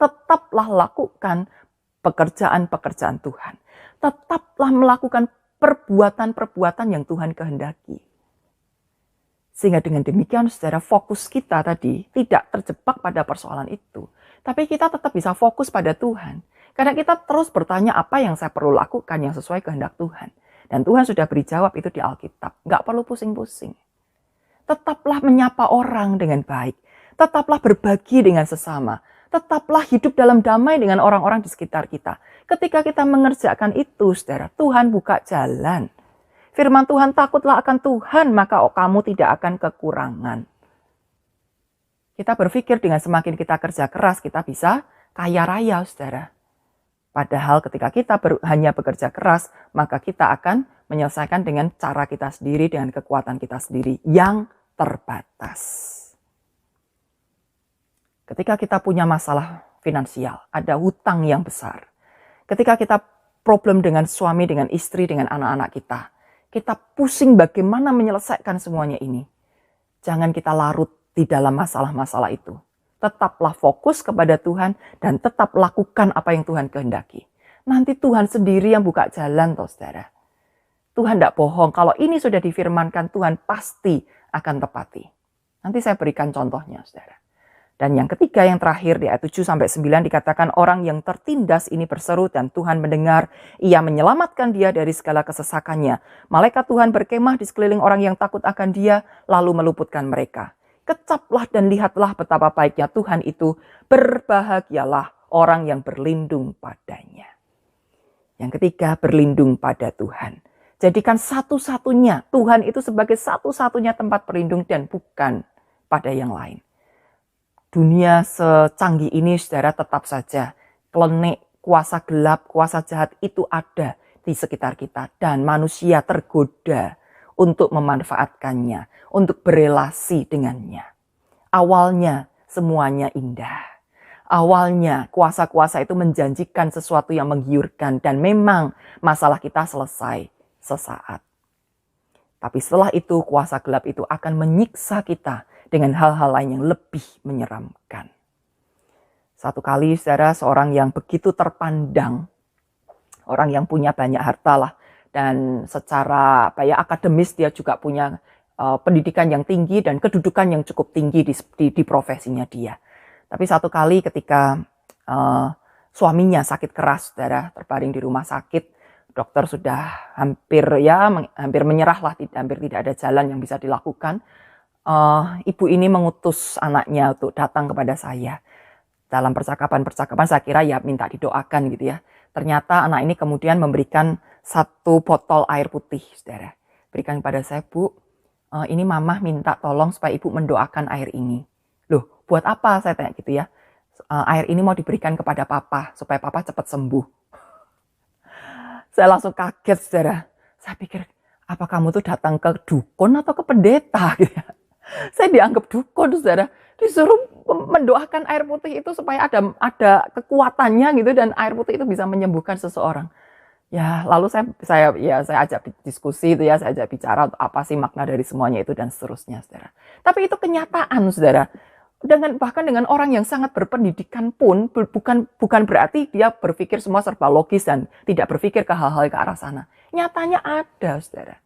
tetaplah lakukan pekerjaan-pekerjaan Tuhan. Tetaplah melakukan perbuatan-perbuatan yang Tuhan kehendaki. Sehingga dengan demikian saudara, fokus kita tadi tidak terjebak pada persoalan itu. Tapi kita tetap bisa fokus pada Tuhan. Karena kita terus bertanya apa yang saya perlu lakukan yang sesuai kehendak Tuhan. Dan Tuhan sudah beri jawab itu di Alkitab. Nggak perlu pusing-pusing. Tetaplah menyapa orang dengan baik. Tetaplah berbagi dengan sesama. Tetaplah hidup dalam damai dengan orang-orang di sekitar kita. Ketika kita mengerjakan itu, saudara, Tuhan buka jalan. Firman Tuhan, takutlah akan Tuhan, maka kamu tidak akan kekurangan. Kita berpikir dengan semakin kita kerja keras, kita bisa kaya raya, saudara. Padahal ketika kita hanya bekerja keras, maka kita akan menyelesaikan dengan cara kita sendiri, dengan kekuatan kita sendiri yang terbatas. Ketika kita punya masalah finansial, ada hutang yang besar. Ketika kita problem dengan suami, dengan istri, dengan anak-anak kita pusing bagaimana menyelesaikan semuanya ini. Jangan kita larut di dalam masalah-masalah itu. Tetaplah fokus kepada Tuhan dan tetap lakukan apa yang Tuhan kehendaki. Nanti Tuhan sendiri yang buka jalan, toh saudara. Tuhan tidak bohong. Kalau ini sudah difirmankan, Tuhan pasti akan tepati. Nanti saya berikan contohnya, saudara. Dan yang ketiga, yang terakhir di ayat 7-9 dikatakan orang yang tertindas ini berseru dan Tuhan mendengar. Ia menyelamatkan dia dari segala kesesakannya. Malaikat Tuhan berkemah di sekeliling orang yang takut akan dia lalu meluputkan mereka. Kecaplah dan lihatlah betapa baiknya Tuhan itu. Berbahagialah orang yang berlindung padanya. Yang ketiga, berlindung pada Tuhan. Jadikan satu-satunya Tuhan itu sebagai satu-satunya tempat berlindung dan bukan pada yang lain. Dunia secanggih ini, saudara, tetap saja klenik, kuasa gelap, kuasa jahat itu ada di sekitar kita. Dan manusia tergoda untuk memanfaatkannya, untuk berelasi dengannya. Awalnya semuanya indah. Awalnya kuasa-kuasa itu menjanjikan sesuatu yang menggiurkan. Dan memang masalah kita selesai sesaat. Tapi setelah itu kuasa gelap itu akan menyiksa kita dengan hal-hal lain yang lebih menyeramkan. Satu kali, saudara, seorang yang begitu terpandang, orang yang punya banyak harta lah, dan secara akademis dia juga punya pendidikan yang tinggi dan kedudukan yang cukup tinggi di profesinya dia. Tapi satu kali ketika suaminya sakit keras, saudara, terbaring di rumah sakit, dokter sudah hampir menyerah lah, hampir tidak ada jalan yang bisa dilakukan. Ibu ini mengutus anaknya untuk datang kepada saya. Dalam percakapan saya kira ya minta didoakan gitu ya. Ternyata anak ini kemudian memberikan 1 botol air putih, saudara. Berikan kepada saya, Bu, ini mama minta tolong supaya ibu mendoakan air ini. Loh, buat apa? Saya tanya gitu ya. Air ini mau diberikan kepada papa, supaya papa cepat sembuh. Saya langsung kaget, saudara. Saya pikir, apa kamu tuh datang ke dukun atau ke pendeta gitu ya? Saya dianggap dukun, saudara. Disuruh mendoakan air putih itu supaya ada kekuatannya gitu dan air putih itu bisa menyembuhkan seseorang. Ya, lalu saya ajak diskusi itu ya, saya ajak bicara apa sih makna dari semuanya itu dan seterusnya, saudara. Tapi itu kenyataan, saudara. Bahkan dengan orang yang sangat berpendidikan pun bukan berarti dia berpikir semua serba logis dan tidak berpikir ke hal-hal ke arah sana. Nyatanya ada, saudara.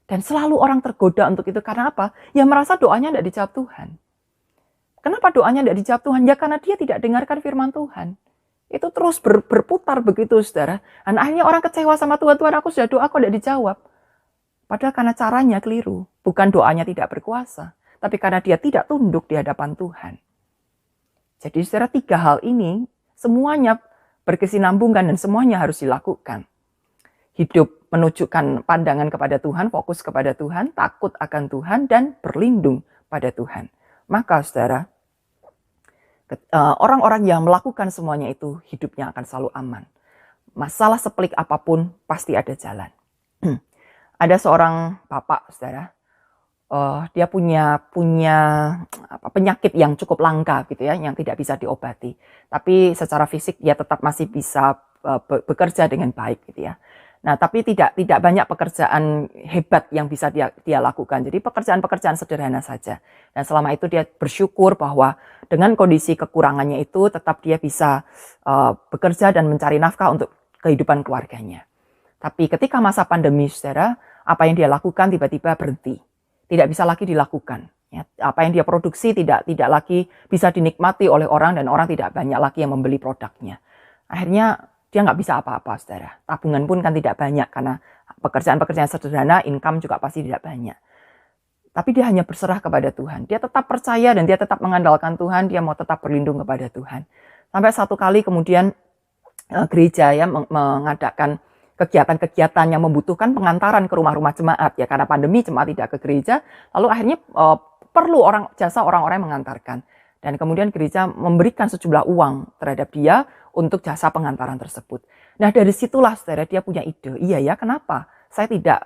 Dan selalu orang tergoda untuk itu. Karena apa? Ya merasa doanya tidak dijawab Tuhan. Kenapa doanya tidak dijawab Tuhan? Ya karena dia tidak dengarkan firman Tuhan. Itu terus berputar begitu, saudara. Dan akhirnya orang kecewa sama Tuhan. Tuhan, aku sudah doa kok tidak dijawab. Padahal karena caranya keliru. Bukan doanya tidak berkuasa. Tapi karena dia tidak tunduk di hadapan Tuhan. Jadi saudara, 3 hal ini semuanya berkesinambungan dan semuanya harus dilakukan. Hidup menunjukkan pandangan kepada Tuhan, fokus kepada Tuhan, takut akan Tuhan, dan berlindung pada Tuhan. Maka saudara, orang-orang yang melakukan semuanya itu hidupnya akan selalu aman. Masalah sepelik apapun pasti ada jalan. Ada seorang bapak, saudara, dia punya penyakit yang cukup langka gitu ya, yang tidak bisa diobati. Tapi secara fisik dia tetap masih bisa bekerja dengan baik gitu ya. Nah, tapi tidak banyak pekerjaan hebat yang bisa dia lakukan. Jadi pekerjaan-pekerjaan sederhana saja. Dan selama itu dia bersyukur bahwa dengan kondisi kekurangannya itu tetap dia bisa bekerja dan mencari nafkah untuk kehidupan keluarganya. Tapi ketika masa pandemi, saudara, apa yang dia lakukan tiba-tiba berhenti. Tidak bisa lagi dilakukan. Ya, apa yang dia produksi tidak lagi bisa dinikmati oleh orang dan orang tidak banyak lagi yang membeli produknya. Akhirnya dia nggak bisa apa-apa, saudara. Tabungan pun kan tidak banyak karena pekerjaan-pekerjaan sederhana, income juga pasti tidak banyak. Tapi dia hanya berserah kepada Tuhan. Dia tetap percaya dan dia tetap mengandalkan Tuhan. Dia mau tetap berlindung kepada Tuhan. Sampai satu kali kemudian gereja ya mengadakan kegiatan-kegiatan yang membutuhkan pengantaran ke rumah-rumah jemaat ya, karena pandemi jemaat tidak ke gereja. Lalu akhirnya perlu jasa orang-orang yang mengantarkan. Dan kemudian gereja memberikan sejumlah uang terhadap dia untuk jasa pengantaran tersebut. Nah dari situlah saudara dia punya ide. Iya ya, kenapa saya tidak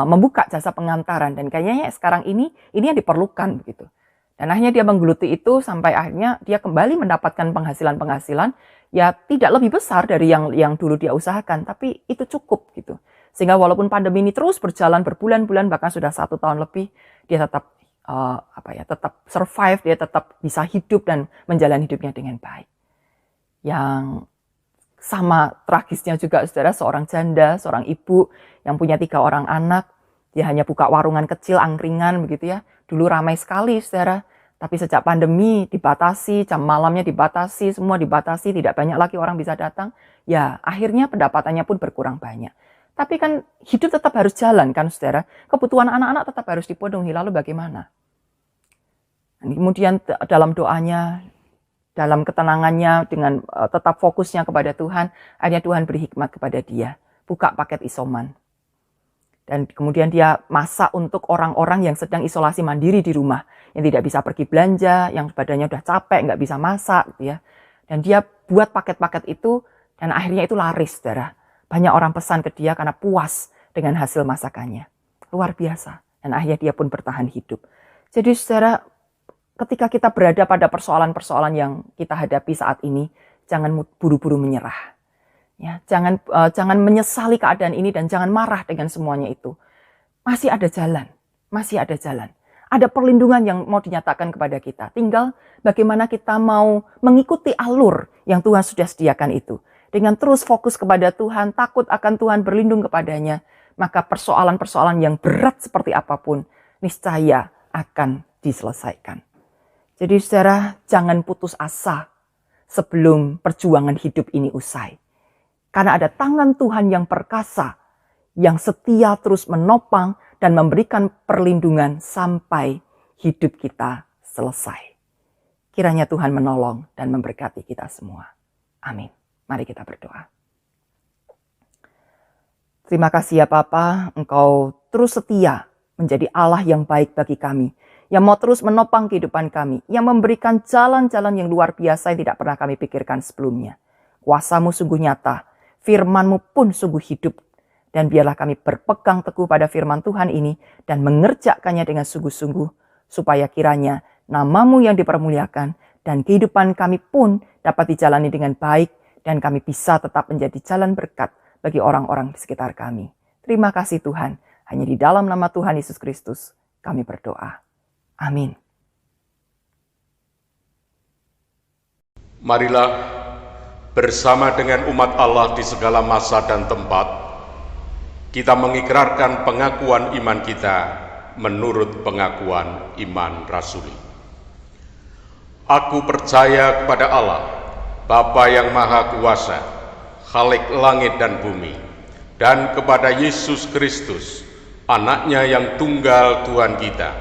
membuka jasa pengantaran, dan kayaknya sekarang ini yang diperlukan begitu. Dan akhirnya dia menggeluti itu sampai akhirnya dia kembali mendapatkan penghasilan ya tidak lebih besar dari yang dulu dia usahakan, tapi itu cukup gitu. Sehingga walaupun pandemi ini terus berjalan berbulan-bulan bahkan sudah 1 tahun lebih, dia tetap tetap survive, dia tetap bisa hidup dan menjalani hidupnya dengan baik. Yang sama tragisnya juga saudara, seorang janda, seorang ibu yang punya 3 orang anak, dia hanya buka warungan kecil, angkringan begitu ya. Dulu ramai sekali saudara, tapi sejak pandemi dibatasi, jam malamnya dibatasi, semua dibatasi, tidak banyak lagi orang bisa datang. Ya akhirnya pendapatannya pun berkurang banyak. Tapi kan hidup tetap harus jalan kan saudara, kebutuhan anak-anak tetap harus dipenuhi, lalu bagaimana? Kemudian dalam doanya, dalam ketenangannya, dengan tetap fokusnya kepada Tuhan, akhirnya Tuhan beri hikmat kepada dia. Buka paket isoman. Dan kemudian dia masak untuk orang-orang yang sedang isolasi mandiri di rumah. Yang tidak bisa pergi belanja, yang badannya udah capek, nggak bisa masak. Gitu ya. Dan dia buat paket-paket itu, dan akhirnya itu laris, saudara. Banyak orang pesan ke dia karena puas dengan hasil masakannya. Luar biasa. Dan akhirnya dia pun bertahan hidup. Jadi saudara, ketika kita berada pada persoalan-persoalan yang kita hadapi saat ini, jangan buru-buru menyerah. Ya, jangan menyesali keadaan ini dan jangan marah dengan semuanya itu. Masih ada jalan, masih ada jalan. Ada perlindungan yang mau dinyatakan kepada kita. Tinggal bagaimana kita mau mengikuti alur yang Tuhan sudah sediakan itu. Dengan terus fokus kepada Tuhan, takut akan Tuhan, berlindung kepadanya, maka persoalan-persoalan yang berat seperti apapun niscaya akan diselesaikan. Jadi saudara, jangan putus asa sebelum perjuangan hidup ini usai. Karena ada tangan Tuhan yang perkasa, yang setia terus menopang dan memberikan perlindungan sampai hidup kita selesai. Kiranya Tuhan menolong dan memberkati kita semua. Amin. Mari kita berdoa. Terima kasih ya Bapa, Engkau terus setia menjadi Allah yang baik bagi kami, yang mau terus menopang kehidupan kami, yang memberikan jalan-jalan yang luar biasa yang tidak pernah kami pikirkan sebelumnya. Kuasa-Mu sungguh nyata, firman-Mu pun sungguh hidup, dan biarlah kami berpegang teguh pada firman Tuhan ini dan mengerjakannya dengan sungguh-sungguh, supaya kiranya nama-Mu yang dipermuliakan dan kehidupan kami pun dapat dijalani dengan baik, dan kami bisa tetap menjadi jalan berkat bagi orang-orang di sekitar kami. Terima kasih Tuhan, hanya di dalam nama Tuhan Yesus Kristus kami berdoa. Amin. Marilah bersama dengan umat Allah di segala masa dan tempat, kita mengikrarkan pengakuan iman kita menurut pengakuan iman rasuli. Aku percaya kepada Allah, Bapa yang Maha Kuasa, Khalik langit dan bumi, dan kepada Yesus Kristus, Anaknya yang tunggal Tuhan kita,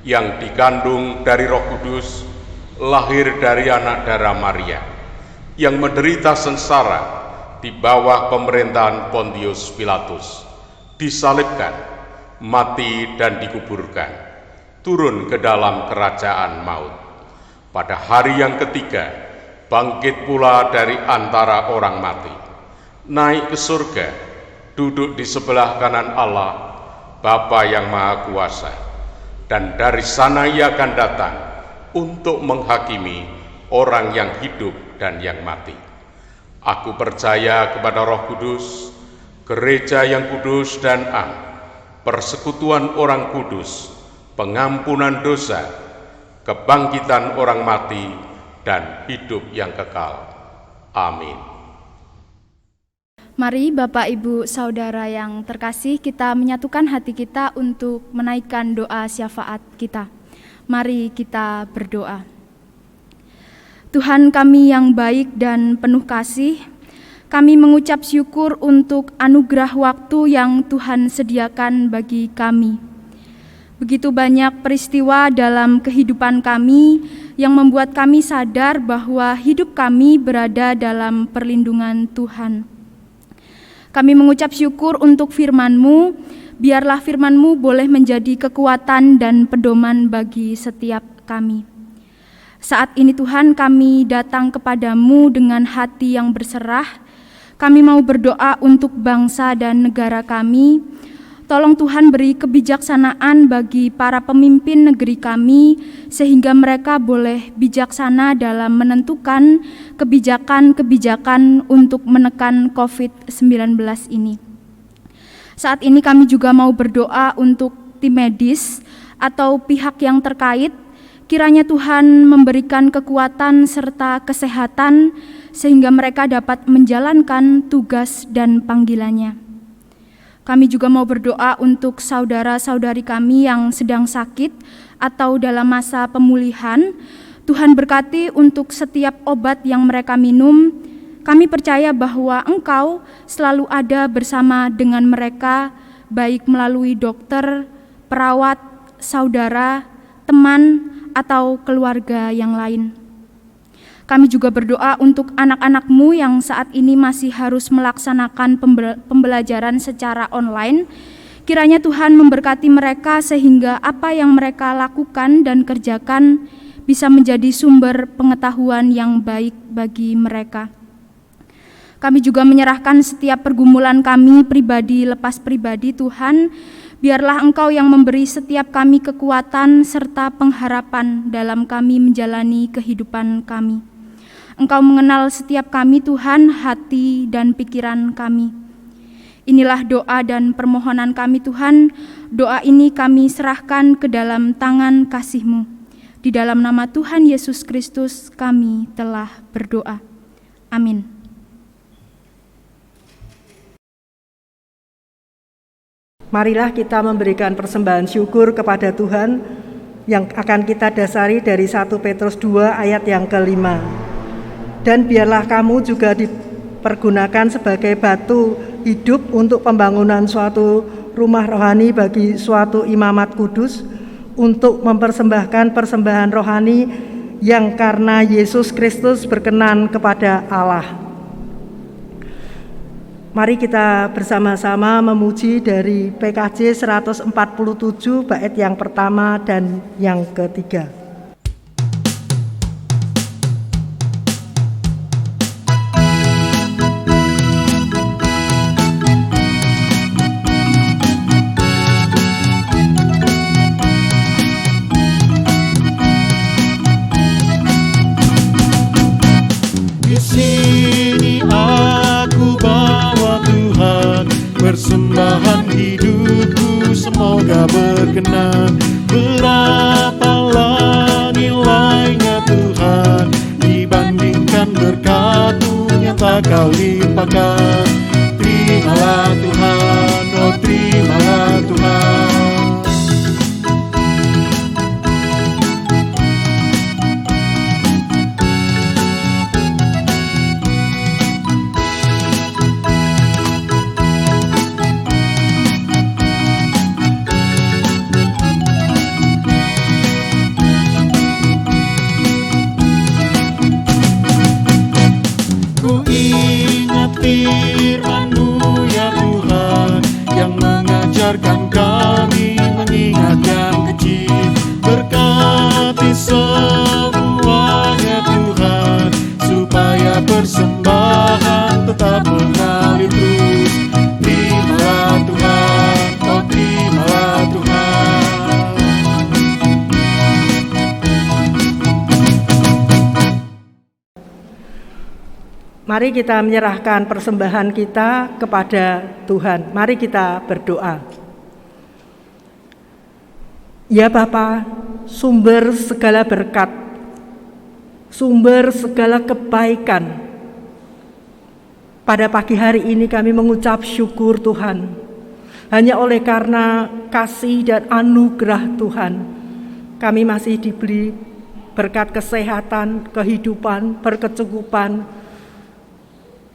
yang dikandung dari Roh Kudus, lahir dari anak darah Maria, yang menderita sengsara di bawah pemerintahan Pontius Pilatus, disalibkan, mati dan dikuburkan, turun ke dalam kerajaan maut. Pada hari yang ketiga, bangkit pula dari antara orang mati, naik ke surga, duduk di sebelah kanan Allah, Bapa yang Maha Kuasa, dan dari sana Ia akan datang untuk menghakimi orang yang hidup dan yang mati. Aku percaya kepada Roh Kudus, gereja yang kudus dan am, persekutuan orang kudus, pengampunan dosa, kebangkitan orang mati, dan hidup yang kekal. Amin. Mari Bapak, Ibu, Saudara yang terkasih, kita menyatukan hati kita untuk menaikkan doa syafaat kita. Mari kita berdoa. Tuhan kami yang baik dan penuh kasih, kami mengucap syukur untuk anugerah waktu yang Tuhan sediakan bagi kami. Begitu banyak peristiwa dalam kehidupan kami yang membuat kami sadar bahwa hidup kami berada dalam perlindungan Tuhan. Kami mengucap syukur untuk firman-Mu, biarlah firman-Mu boleh menjadi kekuatan dan pedoman bagi setiap kami. Saat ini Tuhan, kami datang kepadamu dengan hati yang berserah. Kami mau berdoa untuk bangsa dan negara kami. Tolong Tuhan beri kebijaksanaan bagi para pemimpin negeri kami, sehingga mereka boleh bijaksana dalam menentukan kebijakan-kebijakan untuk menekan COVID-19 ini. Saat ini kami juga mau berdoa untuk tim medis atau pihak yang terkait. Kiranya Tuhan memberikan kekuatan serta kesehatan sehingga mereka dapat menjalankan tugas dan panggilannya. Kami juga mau berdoa untuk saudara-saudari kami yang sedang sakit atau dalam masa pemulihan. Tuhan berkati untuk setiap obat yang mereka minum. Kami percaya bahwa Engkau selalu ada bersama dengan mereka, baik melalui dokter, perawat, saudara, teman, atau keluarga yang lain. Kami juga berdoa untuk anak-anak-Mu yang saat ini masih harus melaksanakan pembelajaran secara online. Kiranya Tuhan memberkati mereka sehingga apa yang mereka lakukan dan kerjakan bisa menjadi sumber pengetahuan yang baik bagi mereka. Kami juga menyerahkan setiap pergumulan kami pribadi lepas pribadi, Tuhan. Biarlah Engkau yang memberi setiap kami kekuatan serta pengharapan dalam kami menjalani kehidupan kami. Engkau mengenal setiap kami, Tuhan, hati dan pikiran kami. Inilah doa dan permohonan kami, Tuhan. Doa ini kami serahkan ke dalam tangan kasih-Mu. Di dalam nama Tuhan Yesus Kristus kami telah berdoa. Amin. Marilah kita memberikan persembahan syukur kepada Tuhan yang akan kita dasari dari 1 Petrus 2 ayat yang ke-5. Dan biarlah kamu juga dipergunakan sebagai batu hidup untuk pembangunan suatu rumah rohani bagi suatu imamat kudus, untuk mempersembahkan persembahan rohani yang karena Yesus Kristus berkenan kepada Allah. Mari kita bersama-sama memuji dari PKJ 147 bait yang pertama dan yang ketiga. Persembahan hidupku semoga berkenan. Berapalah nilainya Tuhan dibandingkan berkat-Mu yang tak Kau limpahkan. Terimalah Tuhan, oh terimalah Tuhan. Firman-Mu ya Tuhan yang mengajarkan kami mengingat yang kecil. Berkati semuanya Tuhan supaya persembahan tetap mengalir terus. Terimalah Tuhan, oh terimalah Tuhan. Mari kita menyerahkan persembahan kita kepada Tuhan. Mari kita berdoa. Ya Bapa, sumber segala berkat, sumber segala kebaikan, Pada pagi hari ini kami mengucap syukur Tuhan. Hanya oleh karena kasih dan anugerah Tuhan, kami masih diberi berkat kesehatan, kehidupan, berkecukupan,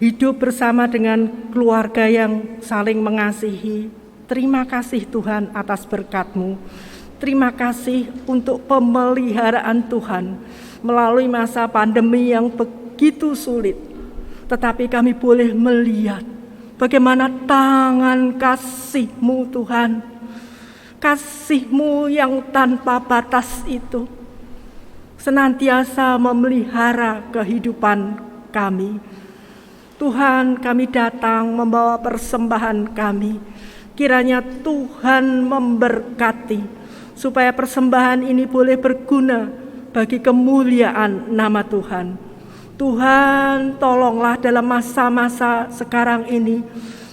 hidup bersama dengan keluarga yang saling mengasihi. Terima kasih Tuhan atas berkat-Mu. Terima kasih untuk pemeliharaan Tuhan melalui masa pandemi yang begitu sulit. Tetapi kami boleh melihat bagaimana tangan kasih-Mu Tuhan. Kasih-Mu yang tanpa batas itu senantiasa memelihara kehidupan kami. Tuhan, kami datang membawa persembahan kami. Kiranya Tuhan memberkati supaya persembahan ini boleh berguna bagi kemuliaan nama Tuhan. Tuhan, tolonglah dalam masa-masa sekarang ini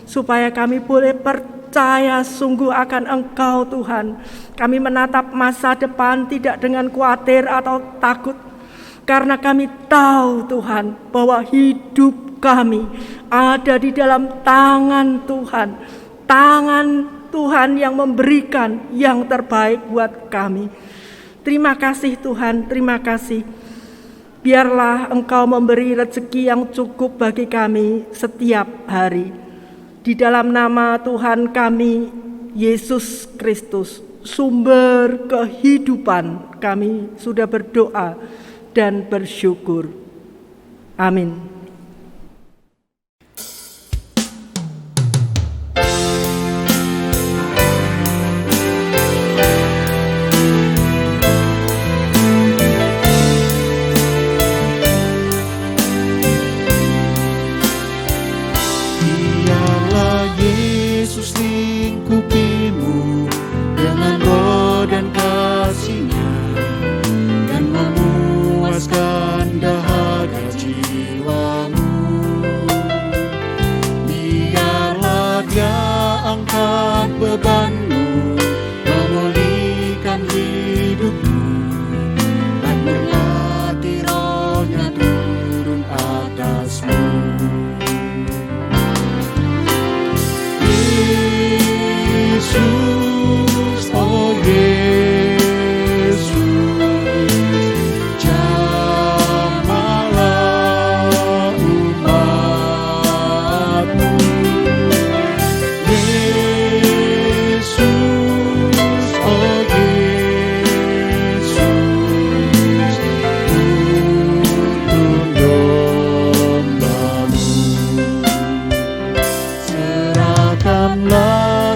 supaya kami boleh percaya sungguh akan Engkau Tuhan. Kami menatap masa depan tidak dengan khawatir atau takut, karena kami tahu Tuhan bahwa hidup kami ada di dalam tangan Tuhan. Tangan Tuhan yang memberikan yang terbaik buat kami. Terima kasih Tuhan, terima kasih. Biarlah Engkau memberi rezeki yang cukup bagi kami setiap hari. Di dalam nama Tuhan kami, Yesus Kristus, sumber kehidupan, kami sudah berdoa dan bersyukur. Amin.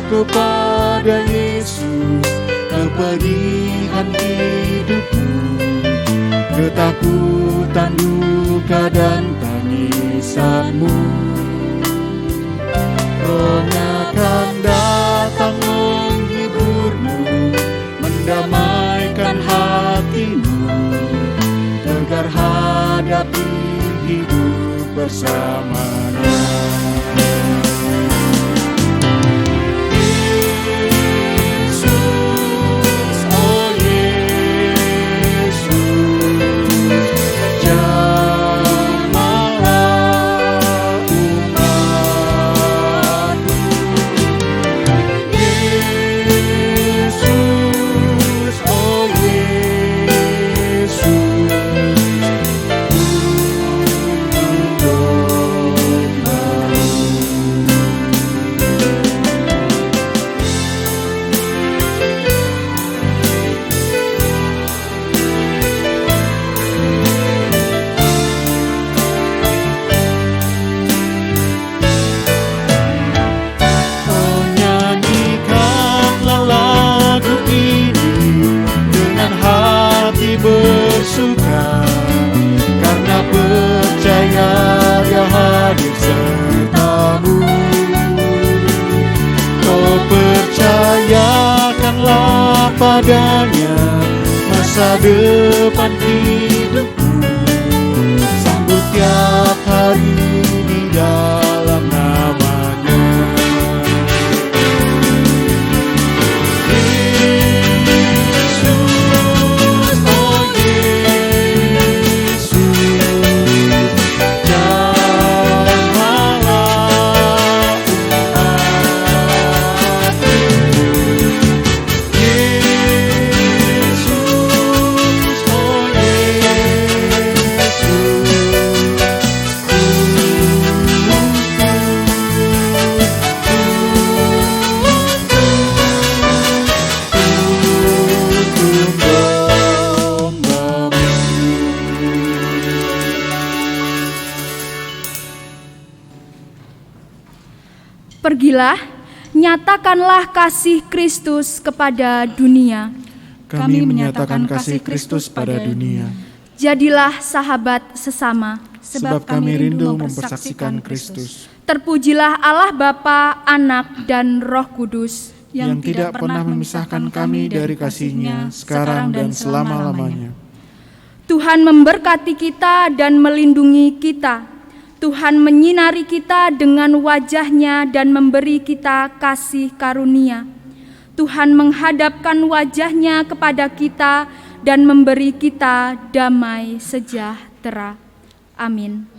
Kepada Yesus kepedihan hidupmu, ketakutan, duka dan tangisanmu. Rohnya akan datang menghiburmu, mendamaikan hatimu, tegar hadapi hidup bersamanya. Bersuka karena percaya Dia hadir sertamu. Kau percayakanlah padanya masa depan hidupmu, sambut tiap hari di dalam nama-Nya. Jamahlah Pergilah, nyatakanlah kasih Kristus kepada dunia. Kami menyatakan kasih Kristus pada dunia, Jadilah sahabat sesama. sebab kami rindu mempersaksikan Kristus, Terpujilah Allah Bapa, Anak, dan Roh Kudus, yang tidak pernah memisahkan kami dari kasih-Nya, sekarang dan selama-lamanya. Tuhan memberkati kita dan melindungi kita. Tuhan menyinari kita dengan wajah-Nya dan memberi kita kasih karunia. Tuhan menghadapkan wajah-Nya kepada kita dan memberi kita damai sejahtera. Amin.